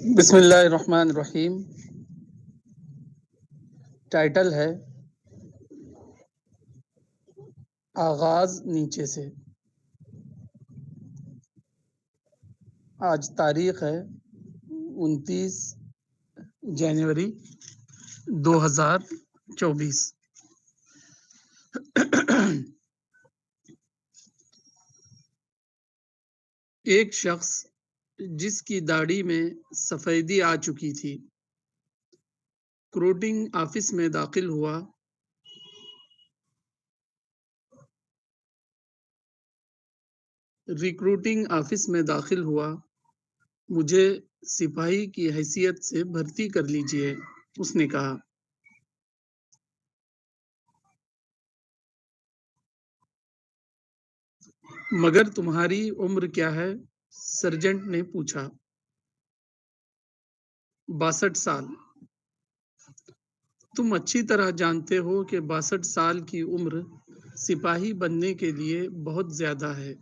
بسم اللہ الرحمن الرحیم۔ ٹائٹل ہے آغاز نیچے سے۔ آج تاریخ ہے 29 جنوری 2024۔ ایک شخص جس کی داڑھی میں سفیدی آ چکی تھی ریکروٹنگ آفس میں داخل ہوا۔ مجھے سپاہی کی حیثیت سے بھرتی کر لیجیے، اس نے کہا۔ مگر تمہاری عمر کیا ہے؟ سرجنٹ نے پوچھا۔ 62 سال۔ تم اچھی طرح جانتے ہو کہ 62 سال کی عمر سپاہی بننے کے لیے بہت زیادہ ہے۔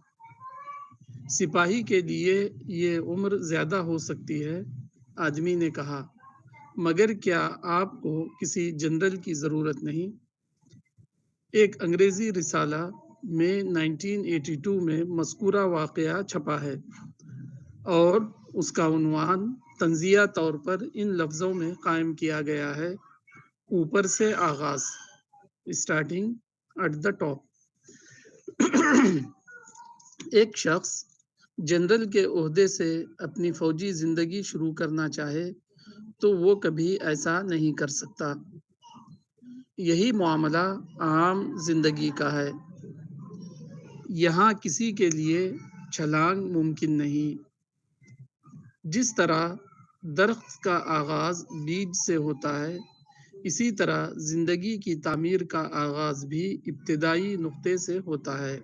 سپاہی کے لیے یہ عمر زیادہ ہو سکتی ہے، آدمی نے کہا، مگر کیا آپ کو کسی جنرل کی ضرورت نہیں؟ ایک انگریزی رسالہ میں 1982 میں مذکورہ واقعہ چھپا ہے اور اس کا عنوان طنزیہ طور پر ان لفظوں میں قائم کیا گیا ہے: اوپر سے آغاز، اسٹارٹنگ ایٹ دا ٹاپ۔ ایک شخص جنرل کے عہدے سے اپنی فوجی زندگی شروع کرنا چاہے تو وہ کبھی ایسا نہیں کر سکتا۔ یہی معاملہ عام زندگی کا ہے۔ یہاں کسی کے لیے چھلانگ ممکن نہیں۔ جس طرح درخت کا آغاز بیج سے ہوتا ہے، اسی طرح زندگی کی تعمیر کا آغاز بھی ابتدائی نقطے سے ہوتا ہے۔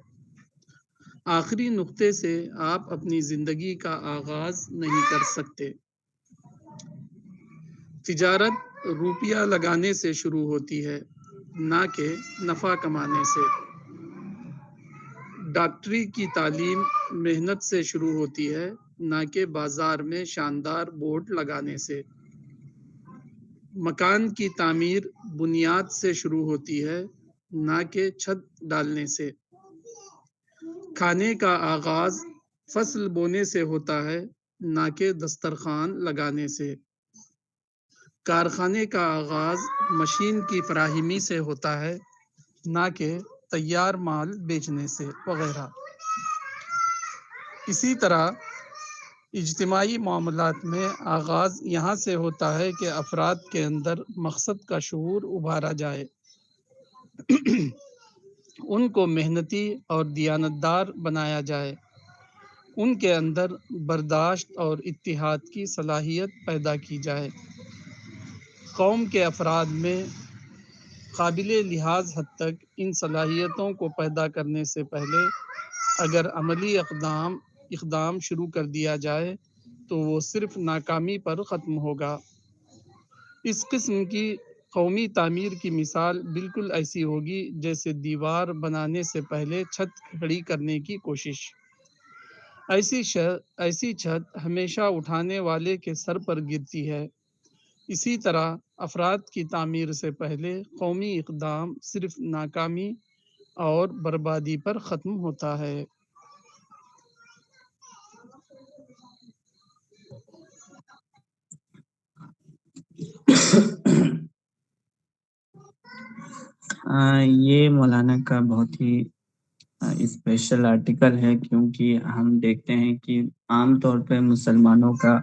آخری نقطے سے آپ اپنی زندگی کا آغاز نہیں کر سکتے۔ تجارت روپیہ لگانے سے شروع ہوتی ہے، نہ کہ نفع کمانے سے۔ ڈاکٹری کی تعلیم محنت سے شروع ہوتی ہے، نہ کہ بازار میں شاندار بورڈ لگانے سے۔ مکان کی تعمیر بنیاد سے شروع ہوتی ہے، نہ کہ چھت ڈالنے سے۔ کھانے کا آغاز فصل بونے سے ہوتا ہے، نہ کہ دسترخوان لگانے سے۔ کارخانے کا آغاز مشین کی فراہمی سے ہوتا ہے، نہ کہ تیار مال بیچنے سے، وغیرہ۔ اسی طرح اجتماعی معاملات میں آغاز یہاں سے ہوتا ہے کہ افراد کے اندر مقصد کا شعور ابھارا جائے، ان کو محنتی اور دیانتدار بنایا جائے، ان کے اندر برداشت اور اتحاد کی صلاحیت پیدا کی جائے۔ قوم کے افراد میں قابل لحاظ حد تک ان صلاحیتوں کو پیدا کرنے سے پہلے اگر عملی اقدام شروع کر دیا جائے تو وہ صرف ناکامی پر ختم ہوگا۔ اس قسم کی قومی تعمیر کی مثال بالکل ایسی ہوگی جیسے دیوار بنانے سے پہلے چھت کھڑی کرنے کی کوشش۔ ایسی چھت ہمیشہ اٹھانے والے کے سر پر گرتی ہے۔ اسی طرح افراد کی تعمیر سے پہلے قومی اقدام صرف ناکامی اور بربادی پر ختم ہوتا ہے۔ یہ مولانا کا بہت ہی اسپیشل آرٹیکل ہے، کیونکہ ہم دیکھتے ہیں کہ عام طور پہ مسلمانوں کا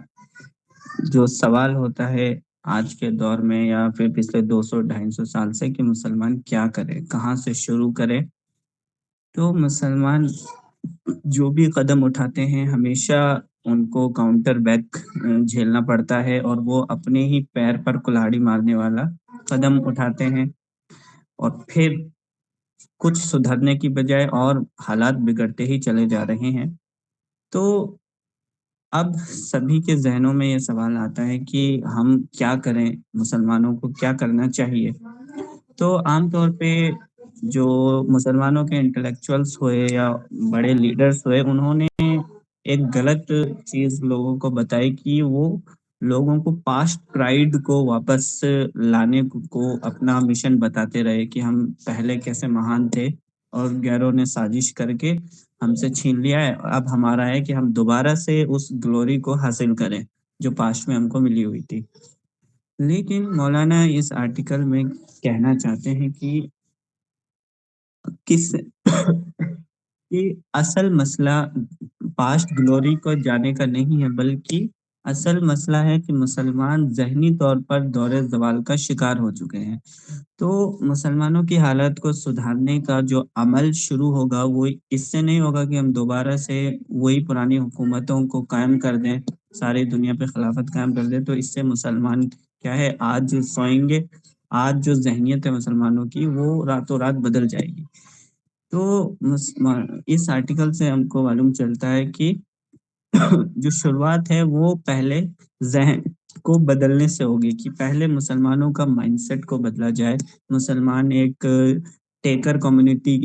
جو سوال ہوتا ہے آج کے دور میں یا پھر پچھلے 200-250 سال سے کہ مسلمان کیا کرے، کہاں سے شروع کرے، تو مسلمان جو بھی قدم اٹھاتے ہیں ہمیشہ ان کو کاؤنٹر بیک جھیلنا پڑتا ہے، اور وہ اپنے ہی پیر پر کلہاڑی مارنے والا قدم اٹھاتے ہیں، اور پھر کچھ سدھرنے کی بجائے اور حالات بگڑتے ہی چلے جا رہے ہیں۔ تو اب سبھی کے ذہنوں میں یہ سوال آتا ہے کہ ہم کیا کریں، مسلمانوں کو کیا کرنا چاہیے۔ تو عام طور پہ جو مسلمانوں کے انٹلیکچوئلس ہوئے یا بڑے لیڈرز ہوئے، انہوں نے ایک غلط چیز لوگوں کو بتائی کہ وہ لوگوں کو پاسٹ پرائڈ کو واپس لانے کو اپنا مشن بتاتے رہے کہ ہم پہلے کیسے مہان تھے اور غیروں نے سازش کر کے ہم سے چھین لیا ہے، اب ہمارا ہے کہ ہم دوبارہ سے اس گلوری کو حاصل کریں جو پاسٹ میں ہم کو ملی ہوئی تھی۔ لیکن مولانا اس آرٹیکل میں کہنا چاہتے ہیں کہ کس کہ اصل مسئلہ پاسٹ گلوری کو جانے کا نہیں ہے، بلکہ اصل مسئلہ ہے کہ مسلمان ذہنی طور پر دور زوال کا شکار ہو چکے ہیں۔ تو مسلمانوں کی حالت کو سدھارنے کا جو عمل شروع ہوگا وہ اس سے نہیں ہوگا کہ ہم دوبارہ سے وہی پرانی حکومتوں کو قائم کر دیں، ساری دنیا پہ خلافت قائم کر دیں، تو اس سے مسلمان کیا ہے آج سوئیں گے، آج جو ذہنیت ہے مسلمانوں کی وہ راتوں رات بدل جائے گی۔ تو اس آرٹیکل سے ہم کو معلوم چلتا ہے کہ جو شروعات ہے وہ پہلے ذہن کو بدلنے سے ہوگی، کہ پہلے مسلمانوں کا مائنڈ سیٹ کو بدلا جائے۔ مسلمان ایک ٹیکر کمیونٹی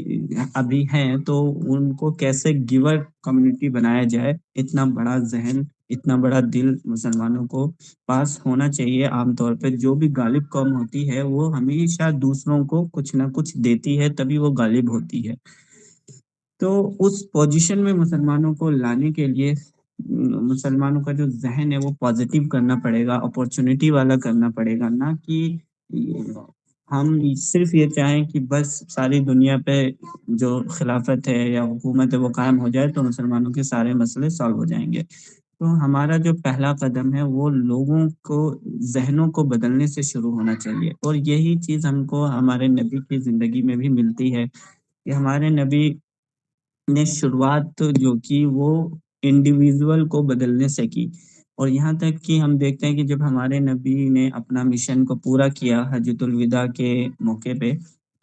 ابھی ہیں، تو ان کو کیسے گیور کمیونٹی بنایا جائے، اتنا بڑا ذہن، اتنا بڑا دل مسلمانوں کو پاس ہونا چاہیے۔ عام طور پہ جو بھی غالب قوم ہوتی ہے وہ ہمیشہ دوسروں کو کچھ نہ کچھ دیتی ہے، تبھی وہ غالب ہوتی ہے۔ تو اس پوزیشن میں مسلمانوں کو لانے کے لیے مسلمانوں کا جو ذہن ہے وہ پازیٹیو کرنا پڑے گا، اپورچونٹی والا کرنا پڑے گا، نہ کہ ہم صرف یہ چاہیں کہ بس ساری دنیا پہ جو خلافت ہے یا حکومت ہے وہ قائم ہو جائے تو مسلمانوں کے سارے مسئلے سالو ہو جائیں گے۔ تو ہمارا جو پہلا قدم ہے وہ لوگوں کو ذہنوں کو بدلنے سے شروع ہونا چاہیے، اور یہی چیز ہم کو ہمارے نبی کی زندگی میں بھی ملتی ہے کہ ہمارے نبی نے شروعات جو کی وہ انڈیویزول کو بدلنے سے کی، اور یہاں تک کہ ہم دیکھتے ہیں کہ جب ہمارے نبی نے اپنا مشن کو پورا کیا حجۃ الوداع کے موقع پہ،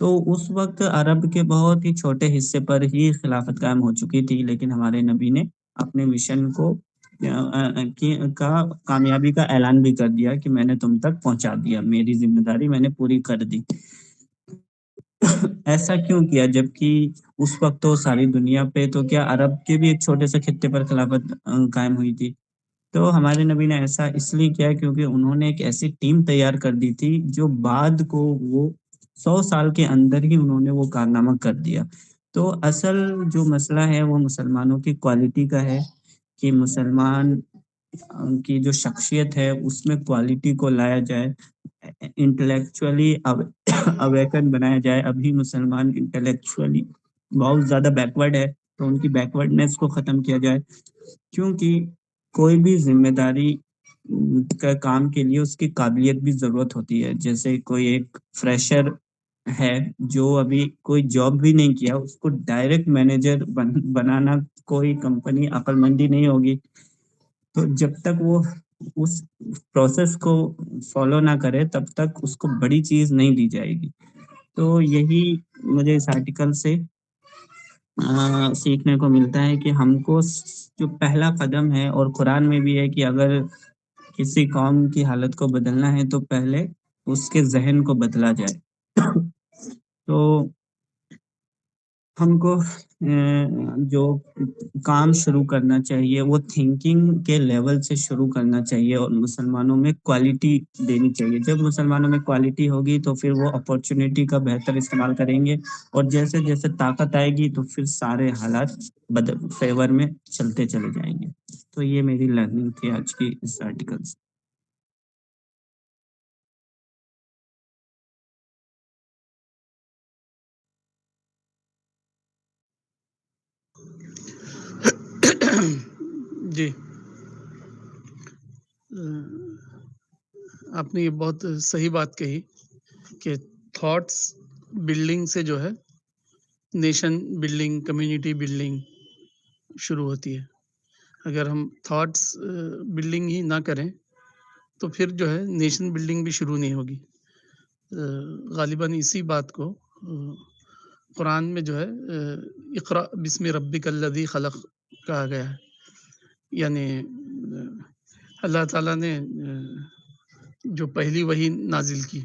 تو اس وقت عرب کے بہت ہی چھوٹے حصے پر ہی خلافت قائم ہو چکی تھی، لیکن ہمارے نبی نے اپنے مشن کو کا کامیابی کا اعلان بھی کر دیا کہ میں نے تم تک پہنچا دیا، میری ذمہ داری میں نے پوری کر دی۔ ایسا کیوں کیا جبکہ اس وقت تو ساری دنیا پہ تو کیا عرب کے بھی ایک چھوٹے سے خطے پر خلافت قائم ہوئی تھی؟ تو ہمارے نبی نے ایسا اس لیے کیا کیونکہ انہوں نے ایک ایسی ٹیم تیار کر دی تھی جو بعد کو وہ 100 سال کے اندر ہی انہوں نے وہ کارنامہ کر دیا۔ تو اصل جو مسئلہ ہے وہ مسلمانوں کی کوالٹی کا ہے، کہ مسلمان کی جو شخصیت ہے اس میں کوالٹی کو لایا جائے، انٹلیکچولی اویکن بنایا جائے۔ ابھی مسلمان انٹلیکچولی بہت زیادہ بیکورڈ ہے، تو ان کی بیکورڈنس کو ختم کیا جائے، کیونکہ کوئی بھی ذمہ داری کا کام کے لیے اس کی قابلیت بھی ضرورت ہوتی ہے۔ جیسے کوئی ایک فریشر ہے جو ابھی کوئی جاب بھی نہیں کیا، اس کو ڈائریکٹ مینیجر بنانا کوئی کمپنی عقل مندی نہیں ہوگی، تو جب تک وہ اس پروسیس کو فالو نہ کرے تب تک اس کو بڑی چیز نہیں دی جائے گی۔ تو یہی مجھے اس آرٹیکل سے سیکھنے کو ملتا ہے کہ ہم کو جو پہلا قدم ہے، اور قرآن میں بھی ہے کہ اگر کسی قوم کی حالت کو بدلنا ہے تو پہلے اس کے ذہن کو بدلا جائے۔ تو ہم کو جو کام شروع کرنا چاہیے وہ تھنکنگ کے لیول سے شروع کرنا چاہیے، اور مسلمانوں میں کوالٹی دینی چاہیے۔ جب مسلمانوں میں کوالٹی ہوگی تو پھر وہ اپورچونٹی کا بہتر استعمال کریں گے، اور جیسے جیسے طاقت آئے گی تو پھر سارے حالات فیور میں چلتے چلے جائیں گے۔ تو یہ میری لرننگ تھی آج کی اس آرٹیکل سے۔ جی، آپ نے یہ بہت صحیح بات کہی کہ تھاٹس بلڈنگ سے جو ہے نیشن بلڈنگ، کمیونٹی بلڈنگ شروع ہوتی ہے۔ اگر ہم تھاٹس بلڈنگ ہی نہ کریں تو پھر جو ہے نیشن بلڈنگ بھی شروع نہیں ہوگی۔ غالباً اسی بات کو قرآن میں جو ہے اقرأ بسم ربک الذی خلق کہا گیا ہے، یعنی اللہ تعالیٰ نے جو پہلی وحی نازل کی،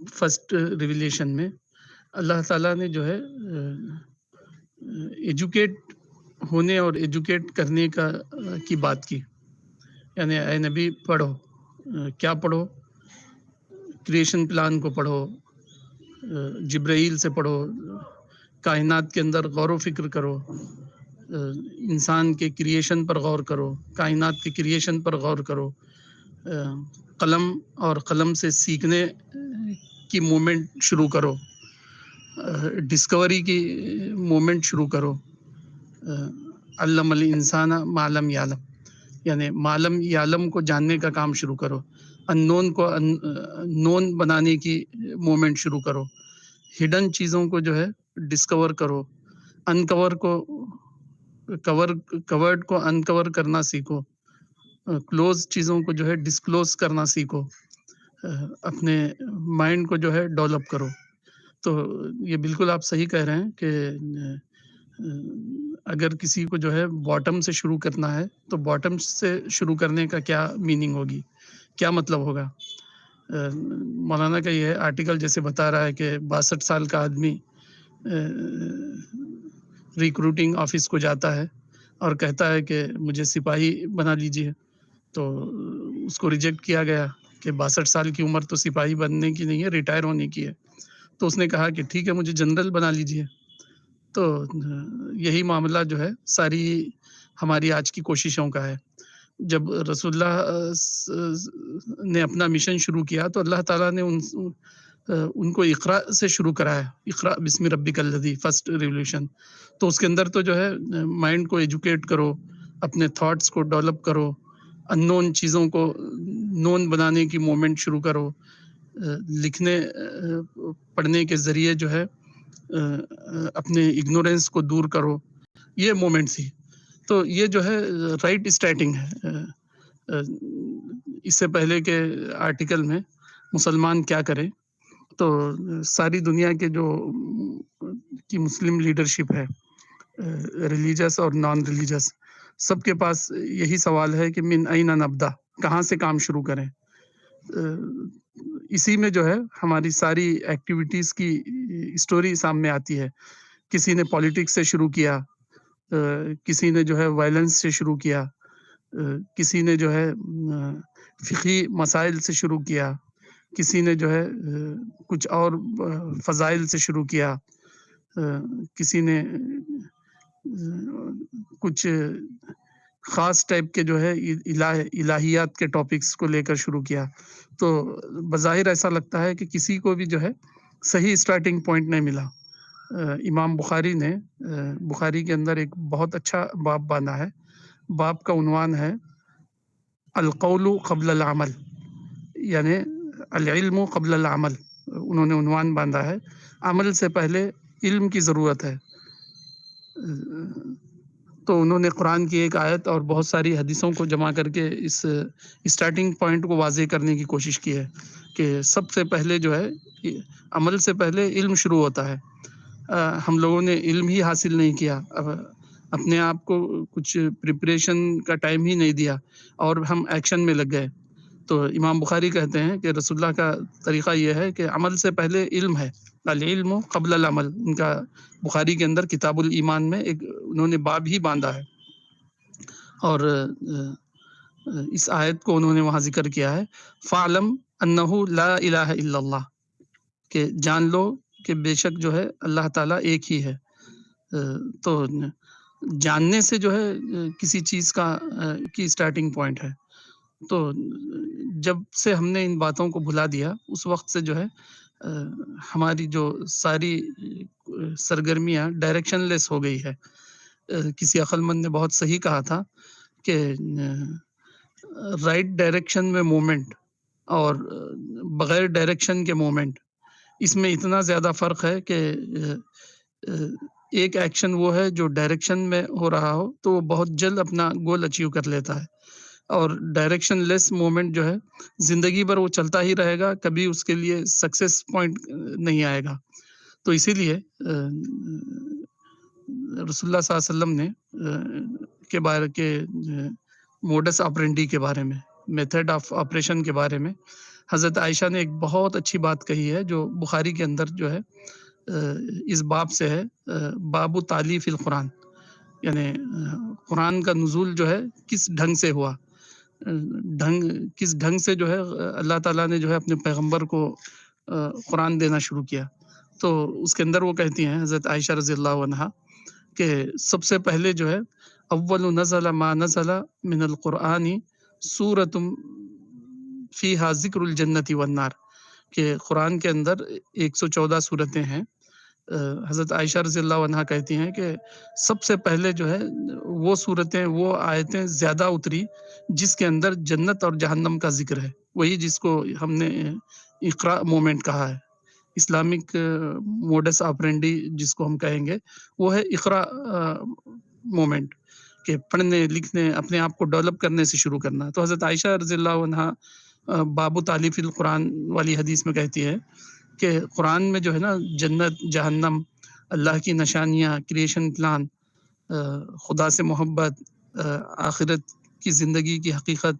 فرسٹ ریویلیشن میں اللہ تعالیٰ نے جو ہے ایجوکیٹ ہونے اور ایجوکیٹ کرنے کی بات کی، یعنی اے نبی پڑھو، کیا پڑھو؟ کریشن پلان کو پڑھو، جبرائیل سے پڑھو، کائنات کے اندر غور و فکر کرو، انسان کے کریشن پر غور کرو، کائنات کے کریشن پر غور کرو، قلم اور قلم سے سیکھنے کی مومنٹ شروع کرو، ڈسکوری کی مومنٹ شروع کرو، علم الانسان ما لم یعلم، یعنی معلم یعلم کو جاننے کا کام شروع کرو، ان نون کو نون بنانے کی مومنٹ شروع کرو، ہڈن چیزوں کو جو ہے ڈسکور کرو، انکور کو کورڈ کو انکور کرنا سیکھو، کلوز چیزوں کو جو ہے ڈسکلوز کرنا سیکھو، اپنے مائنڈ کو جو ہے ڈیولپ کرو۔ تو یہ بالکل آپ صحیح کہہ رہے ہیں کہ اگر کسی کو جو ہے باٹم سے شروع کرنا ہے تو باٹم سے شروع کرنے کا کیا میننگ ہوگی، کیا مطلب ہوگا؟ مولانا کا یہ آرٹیکل جیسے بتا رہا ہے کہ 62 سال کا آدمی ریکروٹنگ آفس کو جاتا ہے اور کہتا ہے کہ مجھے سپاہی بنا لیجیے، تو اس کو ریجیکٹ کیا گیا کہ 62 سال کی عمر تو سپاہی بننے کی نہیں ہے، ریٹائر ہونے کی ہے۔ تو اس نے کہا کہ ٹھیک ہے مجھے جنرل بنا لیجیے۔ تو یہی معاملہ جو ہے ساری ہماری آج کی کوششوں کا ہے۔ جب رسول اللہ نے اپنا مشن شروع کیا تو اللہ تعالیٰ نے ان کو اقرا سے شروع کرایا، اقرا بسم ربک الذی، فرسٹ ریولیوشن۔ تو اس کے اندر تو جو ہے مائنڈ کو ایجوکیٹ کرو، اپنے تھاٹس کو ڈیولپ کرو، ان نون چیزوں کو نون بنانے کی مومنٹ شروع کرو، لکھنے پڑھنے کے ذریعے جو ہے اپنے اگنورینس کو دور کرو، یہ مومنٹ تھی۔ تو یہ جو ہے رائٹ اسٹارٹنگ ہے۔ اس سے پہلے کے آرٹیکل میں مسلمان کیا کریں، تو ساری دنیا کے جو کی مسلم لیڈرشپ ہے، ریلیجس اور نان ریلیجس، سب کے پاس یہی سوال ہے کہ من این نبدا، کہاں سے کام شروع کریں۔ اسی میں جو ہے ہماری ساری ایکٹیویٹیز کی اسٹوری سامنے آتی ہے۔ کسی نے پالیٹکس سے شروع کیا، کسی نے جو ہے وائلنس سے شروع کیا، کسی نے جو ہے فقہی مسائل سے شروع کیا، کسی نے جو ہے کچھ اور فضائل سے شروع کیا، کسی نے کچھ خاص ٹائپ کے جو ہے الہیات کے ٹاپکس کو لے کر شروع کیا۔ تو بظاہر ایسا لگتا ہے کہ کسی کو بھی جو ہے صحیح اسٹارٹنگ پوائنٹ نہیں ملا۔ امام بخاری نے بخاری کے اندر ایک بہت اچھا باب باندھا ہے، باب کا عنوان ہے القول قبل العمل، یعنی العلم قبل العمل۔ انہوں نے عنوان باندھا ہے عمل سے پہلے علم کی ضرورت ہے۔ تو انہوں نے قرآن کی ایک آیت اور بہت ساری حدیثوں کو جمع کر کے اس اسٹارٹنگ پوائنٹ کو واضح کرنے کی کوشش کی ہے کہ سب سے پہلے جو ہے عمل سے پہلے علم شروع ہوتا ہے۔ ہم لوگوں نے علم ہی حاصل نہیں کیا، اپنے آپ کو کچھ پریپریشن کا ٹائم ہی نہیں دیا اور ہم ایکشن میں لگ گئے۔ تو امام بخاری کہتے ہیں کہ رسول اللہ کا طریقہ یہ ہے کہ عمل سے پہلے علم ہے، العلم قبل العمل۔ ان کا بخاری کے اندر کتاب الایمان میں ایک انہوں نے باب ہی باندھا ہے، اور اس آیت کو انہوں نے وہاں ذکر کیا ہے فَاعْلَمْ أَنَّهُ لَا إِلَٰهَ إِلَّا اللَّهُ، کہ جان لو کہ بے شک جو ہے اللہ تعالیٰ ایک ہی ہے۔ تو جاننے سے جو ہے کسی چیز کا کی اسٹارٹنگ پوائنٹ ہے۔ تو جب سے ہم نے ان باتوں کو بھلا دیا اس وقت سے جو ہے ہماری جو ساری سرگرمیاں ڈائریکشن لیس ہو گئی ہے۔ کسی عقل مند نے بہت صحیح کہا تھا کہ رائٹ ڈائریکشن میں مومنٹ اور بغیر ڈائریکشن کے مومنٹ، اس میں اتنا زیادہ فرق ہے کہ ایک ایکشن وہ ہے جو ڈائریکشن میں ہو رہا ہو تو وہ بہت جلد اپنا گول اچیو کر لیتا ہے، اور ڈائریکشن لیس مومنٹ جو ہے زندگی بھر وہ چلتا ہی رہے گا، کبھی اس کے لیے سکسیس پوائنٹ نہیں آئے گا۔ تو اسی لیے رسول اللہ صلی اللہ علیہ وسلم نے کے بارے کے موڈس آپرینڈی کے بارے میں، میتھڈ آف آپریشن کے بارے میں حضرت عائشہ نے ایک بہت اچھی بات کہی ہے جو بخاری کے اندر جو ہے اس باب سے ہے، باب تالیف القرآن، یعنی قرآن کا نزول جو ہے کس ڈھنگ سے ہوا۔ کس ڈھنگ سے جو ہے اللہ تعالیٰ نے جو ہے اپنے پیغمبر کو قرآن دینا شروع کیا، تو اس کے اندر وہ کہتی ہیں حضرت عائشہ رضی اللہ عنہا کہ سب سے پہلے جو ہے اول نزل ما نزل من القرآن سورۃ فیہا ذکر الجنت والنار، کہ قرآن کے اندر 114 صورتیں ہیں۔ حضرت عائشہ رضی اللہ عنہا کہتی ہیں کہ سب سے پہلے جو ہے وہ صورتیں، وہ آیتیں زیادہ اتری جس کے اندر جنت اور جہنم کا ذکر ہے، وہی جس کو ہم نے اقرا مومنٹ کہا ہے، اسلامک موڈس آپرینڈی جس کو ہم کہیں گے، وہ ہے اقرا مومنٹ، کہ پڑھنے لکھنے اپنے آپ کو ڈیولپ کرنے سے شروع کرنا۔ تو حضرت عائشہ رضی اللہ عنہا باب تعلیف القرآن والی حدیث میں کہتی ہے کہ قرآن میں جو ہے نا جنت جہنم، اللہ کی نشانیاں، کریشن پلان، خدا سے محبت، آخرت کی زندگی کی حقیقت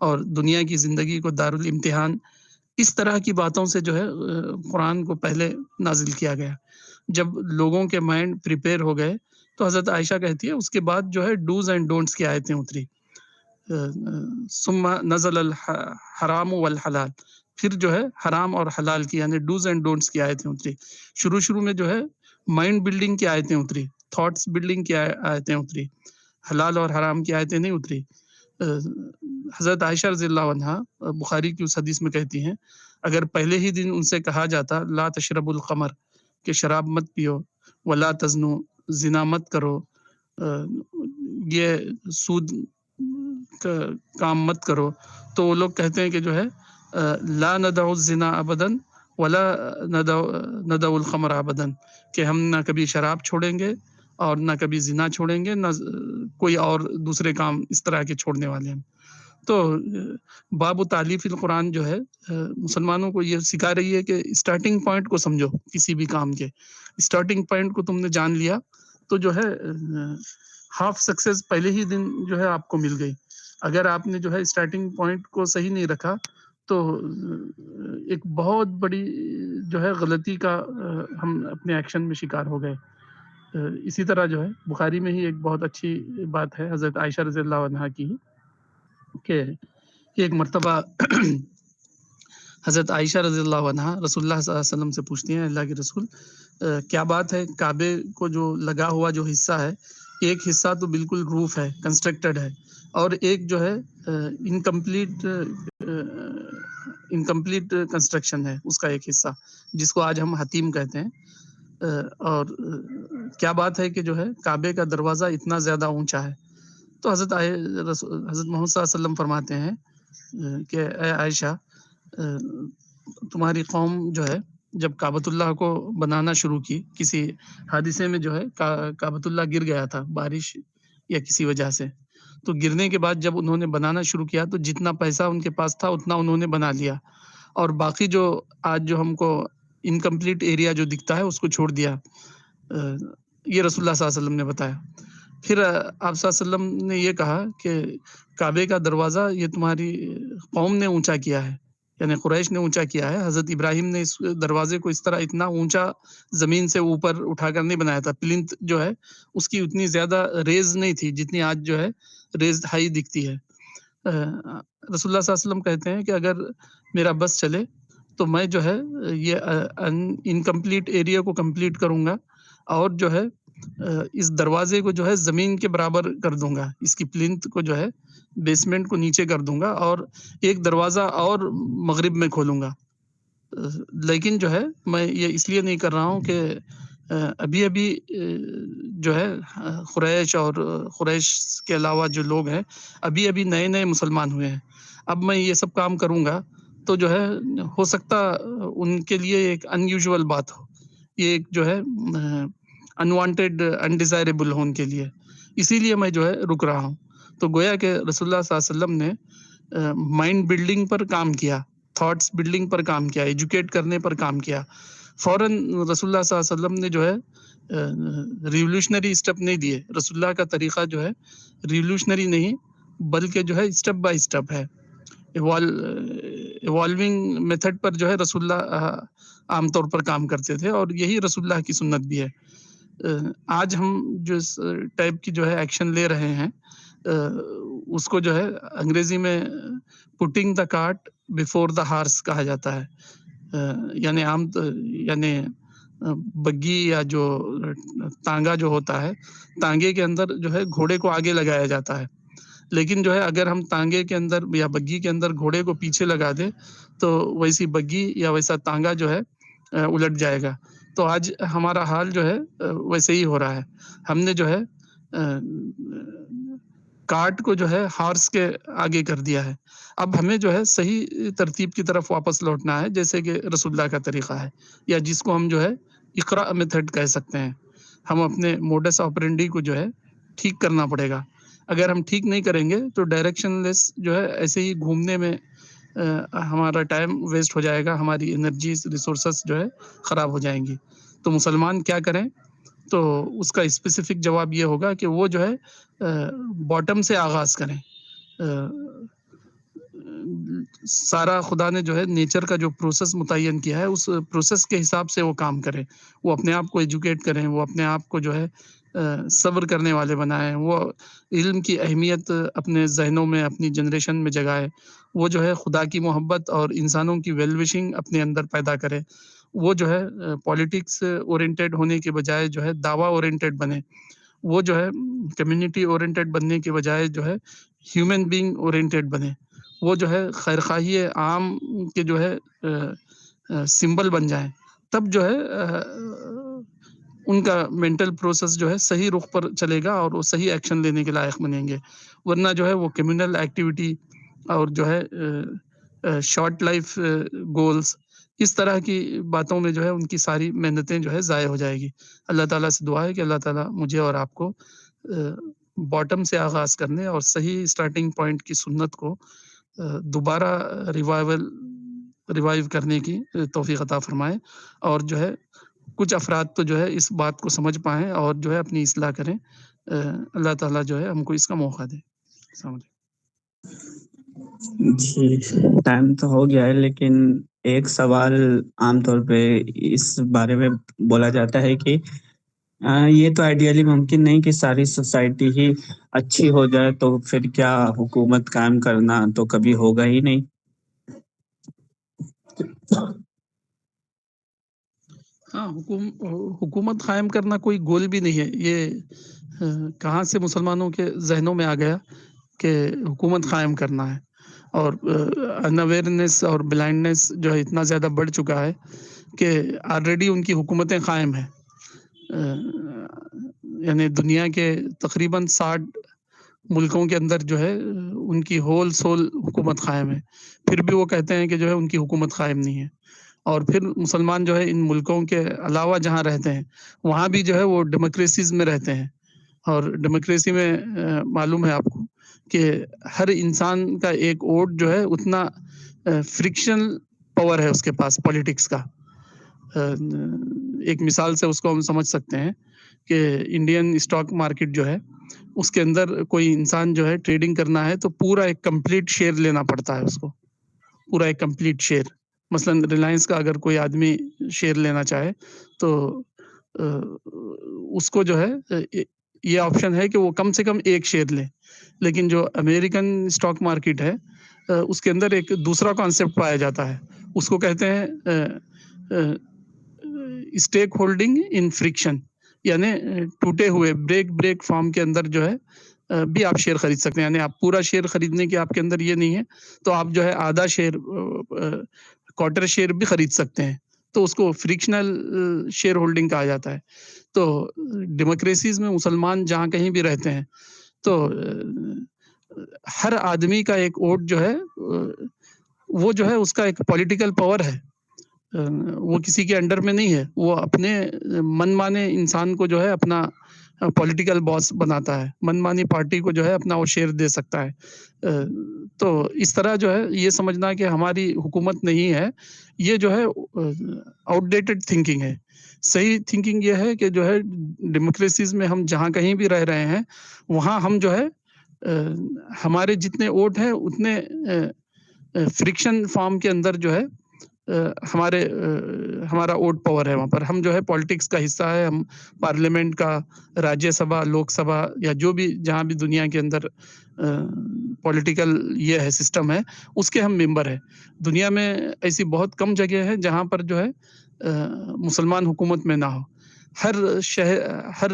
اور دنیا کی زندگی کو دارالامتحان، اس طرح کی باتوں سے جو ہے قرآن کو پہلے نازل کیا گیا۔ جب لوگوں کے مائنڈ پریپیئر ہو گئے تو حضرت عائشہ کہتی ہے اس کے بعد جو ہے ڈوز اینڈ ڈونٹس کی آیتیں اتری، ثم نزل الحرام والحلال، پھر جو ہے حرام اور حلال کی یعنی ڈوز اینڈ ڈونٹس کی آیتیں اتری۔ شروع میں جو ہے مائنڈ بلڈنگ کی آیتیں اتری، تھاٹس بلڈنگ کی آیتیں اتری، حلال اور حرام کی آیتیں نہیں اتری۔ حضرت عائشہ رضی اللہ عنہا بخاری کی اس حدیث میں کہتی ہیں اگر پہلے ہی دن ان سے کہا جاتا لا تشرب الخمر، کہ شراب مت پیو، ولا تزنو، زنا مت کرو، یہ سود کا کام مت کرو، تو وہ لوگ کہتے ہیں کہ جو ہے لا ندع الزنا ابدا ولا ندع الخمر ابدا، کہ ہم نہ کبھی شراب چھوڑیں گے اور نہ کبھی زنا چھوڑیں گے، نہ کوئی اور دوسرے کام اس طرح کے چھوڑنے والے ہیں۔ تو باب تعلیف القرآن جو ہے مسلمانوں کو یہ سکھا رہی ہے کہ اسٹارٹنگ پوائنٹ کو سمجھو، کسی بھی کام کے اسٹارٹنگ پوائنٹ کو تم نے جان لیا تو جو ہے ہاف سکسیس پہلے ہی دن جو ہے آپ کو مل گئی۔ اگر آپ نے جو ہے اسٹارٹنگ پوائنٹ کو صحیح نہیں رکھا تو ایک بہت بڑی جو ہے غلطی کا ہم اپنے ایکشن میں شکار ہو گئے۔ اسی طرح جو ہے بخاری میں ہی ایک بہت اچھی بات ہے حضرت عائشہ رضی اللہ عنہا کی کہ ایک مرتبہ حضرت عائشہ رضی اللہ عنہا رسول اللہ صلی اللہ علیہ وسلم سے پوچھتی ہیں اللہ کے رسول کیا بات ہے کعبے کو جو لگا ہوا جو حصہ ہے، ایک حصہ تو بالکل روف ہے، کنسٹرکٹڈ ہے، اور ایک جو ہے انکمپلیٹ کنسٹرکشن ہے، اس کا ایک حصہ جس کو آج ہم حتیم کہتے ہیں، اور کیا بات ہے کہ جو ہے کعبے کا دروازہ اتنا زیادہ اونچا ہے۔ تو حضرت محمد صلی اللہ علیہ وسلم فرماتے ہیں کہ اے عائشہ، تمہاری قوم جو ہے جب کعبۃ اللہ کو بنانا شروع کی، کسی حادثے میں جو ہے کعبۃ اللہ گر گیا تھا بارش یا کسی وجہ سے، تو گرنے کے بعد جب انہوں نے بنانا شروع کیا تو جتنا پیسہ ان کے پاس تھا اتنا انہوں نے بنا لیا، اور باقی جو آج جو ہم کو انکمپلیٹ ایریا جو دکھتا ہے اس کو چھوڑ دیا۔ یہ رسول اللہ صلی اللہ علیہ وسلم نے بتایا۔ پھر آپ صلی اللہ علیہ وسلم نے یہ کہا کہ کعبے کا دروازہ یہ تمہاری قوم نے اونچا کیا ہے، یعنی قریش نے اونچا کیا ہے۔ حضرت ابراہیم نے اس دروازے کو اس طرح اتنا اونچا زمین سے اوپر اٹھا کر نہیں بنایا تھا، پلنتھ جو ہے اس کی اتنی زیادہ ریز نہیں تھی جتنی آج جو ہے ریز ہائی دکھتی ہے۔ رسول اللہ صلی اللہ علیہ وسلم کہتے ہیں کہ اگر میرا بس چلے تو میں جو ہے یہ انکمپلیٹ ایریا کو کمپلیٹ کروں گا، اور جو ہے اس دروازے کو جو ہے زمین کے برابر کر دوں گا، اس کی پلنتھ کو جو ہے بیسمنٹ کو نیچے کر دوں گا، اور ایک دروازہ اور مغرب میں کھولوں گا۔ لیکن جو ہے میں یہ اس لیے نہیں کر رہا ہوں کہ ابھی جو ہے قریش اور قریش کے علاوہ جو لوگ ہیں ابھی نئے مسلمان ہوئے ہیں، اب میں یہ سب کام کروں گا تو جو ہے ہو سکتا ان کے لیے ایک ان یوزول بات ہو، یہ ایک جو ہے انوانٹیڈ انڈیزائریبل ہو ان کے لیے، اسی لیے میں جو ہے رک رہا ہوں۔ تو گویا کہ رسول اللہ صلی اللہ علیہ وسلم نے مائنڈ بلڈنگ پر کام کیا، تھاٹس بلڈنگ پر کام کیا، ایجوکیٹ کرنے پر کام کیا۔ فوراً رسول اللہ صلی اللہ علیہ وسلم نے جو ہے ریولوشنری اسٹیپ نہیں دیے، رسول اللہ کا طریقہ جو ہے ریولوشنری نہیں بلکہ جو ہے اسٹیپ بائی اسٹیپ ہے، ایوالونگ میتھڈ پر جو ہے رسول اللہ عام طور پر کام کرتے تھے، اور یہی رسول اللہ کی سنت بھی ہے۔ آج ہم جو اس ٹائپ کی جو ہے ایکشن لے رہے ہیں اس کو جو ہے انگریزی میں putting the cart before the horse کہا جاتا ہے. یعنی یعنی بگی یا جو تانگا جو ہوتا ہے، تانگے کے اندر جو ہے گھوڑے کو آگے لگایا جاتا ہے. لیکن جو ہے اگر ہم تانگے کے اندر یا بگی کے اندر گھوڑے کو پیچھے لگا دیں تو ویسی بگی یا ویسا تانگا جو ہے الٹ جائے گا. تو آج ہمارا حال جو ہے ویسے ہی ہو رہا ہے. ہم نے جو ہے کارٹ کو جو ہے ہارس کے آگے کر دیا ہے. اب ہمیں جو ہے صحیح ترتیب کی طرف واپس لوٹنا ہے، جیسے کہ رسول اللہ کا طریقہ ہے، یا جس کو ہم جو ہے اقرا میتھڈ کہہ سکتے ہیں. ہم اپنے موڈس آپرینڈی کو جو ہے ٹھیک کرنا پڑے گا. اگر ہم ٹھیک نہیں کریں گے تو ڈائریکشن لیس جو ہے ایسے ہی گھومنے میں ہمارا ٹائم ویسٹ ہو جائے گا، ہماری انرجیز ریسورسز جو ہے خراب ہو جائیں گی. تو مسلمان کیا کریں؟ تو اس کا اسپیسیفک جواب یہ ہوگا کہ وہ جو ہے باٹم سے آغاز کریں. سارا خدا نے جو ہے نیچر کا جو پروسیس متعین کیا ہے، اس پروسیس کے حساب سے وہ کام کریں. وہ اپنے آپ کو ایجوکیٹ کریں، وہ اپنے آپ کو جو ہے صبر کرنے والے بنائیں، وہ علم کی اہمیت اپنے ذہنوں میں، اپنی جنریشن میں جگائے. وہ جو ہے خدا کی محبت اور انسانوں کی ویل وشنگ اپنے اندر پیدا کرے. وہ جو ہے پولیٹکس اورینٹیڈ ہونے کے بجائے جو ہے دعویٰ اورینٹیڈ بنے. وہ جو ہے کمیونٹی اورینٹیڈ بننے کے بجائے جو ہے ہیومن بینگ اورینٹیڈ بنے. وہ جو ہے خیرخواہی عام کے جو ہے سمبل بن جائیں. تب جو ہے ان کا مینٹل پروسیس جو ہے صحیح رخ پر چلے گا اور وہ صحیح ایکشن لینے کے لائق بنیں گے. ورنہ جو ہے وہ کمیونل ایکٹیویٹی اور جو ہے شارٹ لائف گولز، اس طرح کی باتوں میں جو ہے ان کی ساری محنتیں جو ہے ضائع ہو جائے گی. اللہ تعالیٰ سے دعا ہے کہ اللہ تعالیٰ مجھے اور آپ کو باٹم سے آغاز کرنے اور صحیح اسٹارٹنگ پوائنٹ کی سنت کو دوبارہ ریوائیو کرنے کی توفیق عطا فرمائے. اور جو ہے کچھ افراد تو جو ہے اس بات کو سمجھ پائیں اور جو ہے اپنی اصلاح کریں. اللہ تعالیٰ جو ہے ہم کو اس کا موقع دے. السلام علیکم. جی، ٹائم تو ہو گیا ہے، لیکن ایک سوال عام طور پہ اس بارے میں بولا جاتا ہے کہ یہ تو آئیڈیلی ممکن نہیں کہ ساری سوسائٹی ہی اچھی ہو جائے، تو پھر کیا حکومت قائم کرنا تو کبھی ہوگا ہی نہیں. ہاں، حکومت قائم کرنا کوئی گول بھی نہیں ہے. یہ کہاں سے مسلمانوں کے ذہنوں میں آ گیا کہ حکومت قائم کرنا ہے؟ اور ان اویئرنیس اور بلائنڈنیس جو ہے اتنا زیادہ بڑھ چکا ہے کہ آلریڈی ان کی حکومتیں قائم ہیں. یعنی دنیا کے تقریباً 60 ملکوں کے اندر جو ہے ان کی ہول سول حکومت قائم ہے. پھر بھی وہ کہتے ہیں کہ جو ہے ان کی حکومت قائم نہیں ہے. اور پھر مسلمان جو ہے ان ملکوں کے علاوہ جہاں رہتے ہیں وہاں بھی جو ہے وہ ڈیموکریسیز میں رہتے ہیں. اور ڈیموکریسی میں معلوم ہے آپ کو کہ ہر انسان کا ایک ووٹ جو ہے اتنا فرکشن پاور ہے اس کے پاس پولیٹکس کا. ایک مثال سے اس کو ہم سمجھ سکتے ہیں کہ انڈین اسٹاک مارکیٹ جو ہے اس کے اندر کوئی انسان جو ہے ٹریڈنگ کرنا ہے تو پورا ایک کمپلیٹ شیئر لینا پڑتا ہے اس کو، پورا ایک کمپلیٹ شیئر. مثلا ریلائنس کا اگر کوئی آدمی شیئر لینا چاہے تو اس کو جو ہے یہ آپشن ہے کہ وہ کم سے کم ایک شیئر لے. لیکن جو امریکن اسٹاک مارکیٹ ہے اس کے اندر ایک دوسرا کانسیپٹ پایا جاتا ہے، اس کو کہتے ہیں اسٹیک ہولڈنگ ان فرکشن. یعنی ٹوٹے ہوئے بریک فارم کے اندر جو ہے بھی آپ شیئر خرید سکتے ہیں. یعنی آپ پورا شیئر خریدنے کی آپ کے اندر یہ نہیں ہے تو آپ جو ہے آدھا شیئر، کوارٹر شیئر بھی خرید سکتے ہیں. تو اس کو فریکشنل شیئر ہولڈنگ کہا جاتا ہے. تو ڈیموکریسیز میں مسلمان جہاں کہیں بھی رہتے ہیں تو ہر آدمی کا ایک ووٹ جو ہے وہ جو ہے اس کا ایک پولیٹیکل پاور ہے. وہ کسی کے انڈر میں نہیں ہے، وہ اپنے من مانے انسان کو جو ہے اپنا پولیٹیکل باس بناتا ہے، من مانی پارٹی کو جو ہے اپنا وہ شیئر دے سکتا ہے. تو اس طرح جو ہے یہ سمجھنا کہ ہماری حکومت نہیں ہے، یہ جو ہے آؤٹ ڈیٹڈ تھنکنگ ہے. صحیح تھنکنگ یہ ہے کہ جو ہے ڈیموکریسیز میں ہم جہاں کہیں بھی رہ رہے ہیں وہاں ہم جو ہے ہمارے جتنے ووٹ ہیں اتنے فرکشن فارم کے اندر جو ہے ہمارا ووٹ پاور ہے وہاں پر، ہم جو ہے پالیٹکس کا حصہ ہے، ہم پارلیمنٹ کا، راجیہ سبھا، لوک سبھا یا جو بھی جہاں بھی دنیا کے اندر پولیٹیکل یہ ہے سسٹم ہے اس کے ہم ممبر ہیں. دنیا میں ایسی بہت کم جگہ ہے جہاں پر جو ہے مسلمان حکومت میں نہ ہو. ہر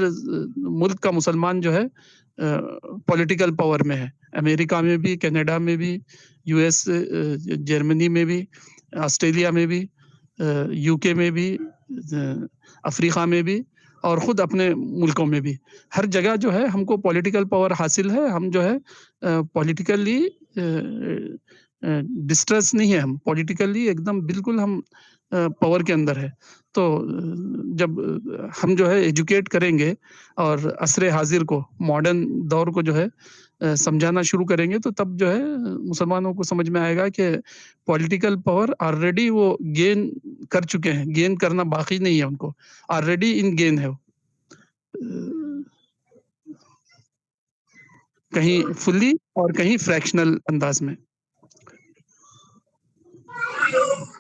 ملک کا مسلمان جو ہے پولیٹیکل پاور میں ہے. امریکہ میں بھی، کینیڈا میں بھی، یو ایس، جرمنی میں بھی، آسٹریلیا میں بھی، یو کے میں بھی، افریقہ میں بھی، اور خود اپنے ملکوں میں بھی. ہر جگہ جو ہے ہم کو پولیٹیکل پاور حاصل ہے. ہم جو ہے پولیٹیکلی ڈسٹریس نہیں ہے، ہم پولیٹیکلی ایک دم بالکل ہم پاور کے اندر ہے. تو جب ہم جو ہے ایجوکیٹ کریں گے اور عصر حاضر کو، ماڈرن دور کو جو ہے سمجھانا شروع کریں گے تو تب جو ہے مسلمانوں کو سمجھ میں آئے گا کہ پولیٹیکل پاور آلریڈی وہ گین کر چکے ہیں، گین کرنا باقی نہیں ہے، ان کو آلریڈی ان گین ہے، کہیں فلی اور کہیں فریکشنل انداز میں.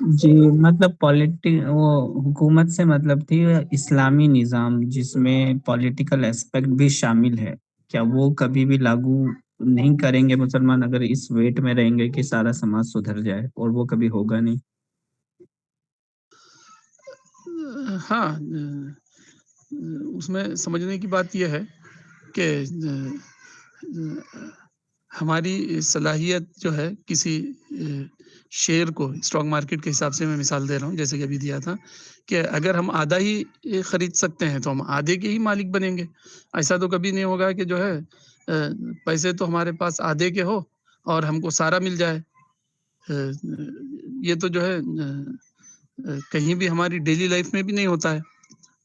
جی، مطلب وہ حکومت سے مطلب تھی اسلامی نظام جس میں پولیٹیکل اسپیکٹ بھی شامل ہے. کیا وہ کبھی بھی لاگو نہیں کریں گے مسلمان اگر اس ویٹ میں رہیں گے کہ سارا سماج سدھر جائے، اور وہ کبھی ہوگا نہیں؟ ہاں، اس میں سمجھنے کی بات یہ ہے کہ ہماری صلاحیت جو ہے کسی شیئر کو، اسٹاک مارکیٹ کے حساب سے میں مثال دے رہا ہوں جیسے کہ ابھی دیا تھا، کہ اگر ہم آدھا ہی خرید سکتے ہیں تو ہم آدھے کے ہی مالک بنیں گے. ایسا تو کبھی نہیں ہوگا کہ جو ہے پیسے تو ہمارے پاس آدھے کے ہو اور ہم کو سارا مل جائے. یہ تو جو ہے کہیں بھی ہماری ڈیلی لائف میں بھی نہیں ہوتا ہے.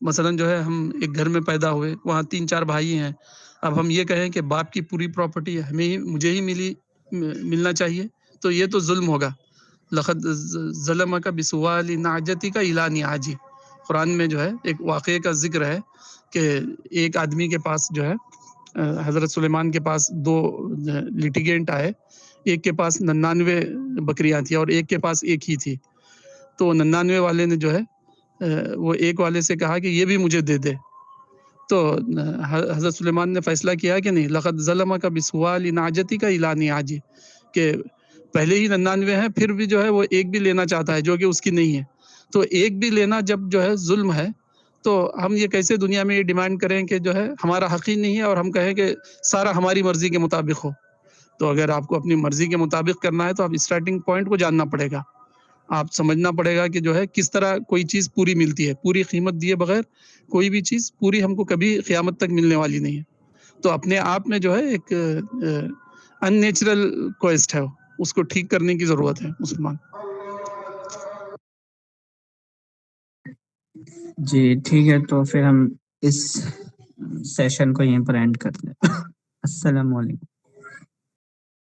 مثلا جو ہے ہم ایک گھر میں پیدا ہوئے، وہاں 3-4 بھائی ہیں، اب ہم یہ کہیں کہ باپ کی پوری پراپرٹی مجھے ہی ملنا چاہیے، تو یہ تو ظلم ہوگا. لقد ظلمک بسؤال نعجتک الی نعاجی، قرآن میں جو ہے ایک واقعے کا ذکر ہے کہ ایک آدمی کے پاس جو ہے حضرت سلیمان کے پاس 2 لیٹیگینٹ آئے، ایک کے پاس 99 بکریاں تھیں اور ایک کے پاس ایک ہی تھی. تو 99 والے نے جو ہے وہ ایک والے سے کہا کہ یہ بھی مجھے دے دے. تو حضرت سلیمان نے فیصلہ کیا کہ نہیں، لقد ظلمک بسؤال نعجتک الی نعاجی، کہ پہلے ہی 99 ہیں پھر بھی جو ہے وہ ایک بھی لینا چاہتا ہے جو کہ اس کی نہیں ہے. تو ایک بھی لینا جب جو ہے ظلم ہے، تو ہم یہ کیسے دنیا میں یہ ڈیمانڈ کریں کہ جو ہے ہمارا حق ہی نہیں ہے اور ہم کہیں کہ سارا ہماری مرضی کے مطابق ہو. تو اگر آپ کو اپنی مرضی کے مطابق کرنا ہے تو آپ اسٹارٹنگ پوائنٹ کو جاننا پڑے گا. آپ سمجھنا پڑے گا کہ جو ہے کس طرح کوئی چیز پوری ملتی ہے. پوری قیمت دیے بغیر کوئی بھی چیز پوری ہم کو کبھی قیامت تک ملنے والی نہیں ہے. تو اپنے آپ میں جو ہے ایک ان نیچرل کوسٹ ہے، اس کو ٹھیک کرنے کی ضرورت ہے مسلمان. جی ٹھیک ہے، تو پھر ہم اس سیشن کو یہیں پر اینڈ کرتے ہیں. السلام علیکم.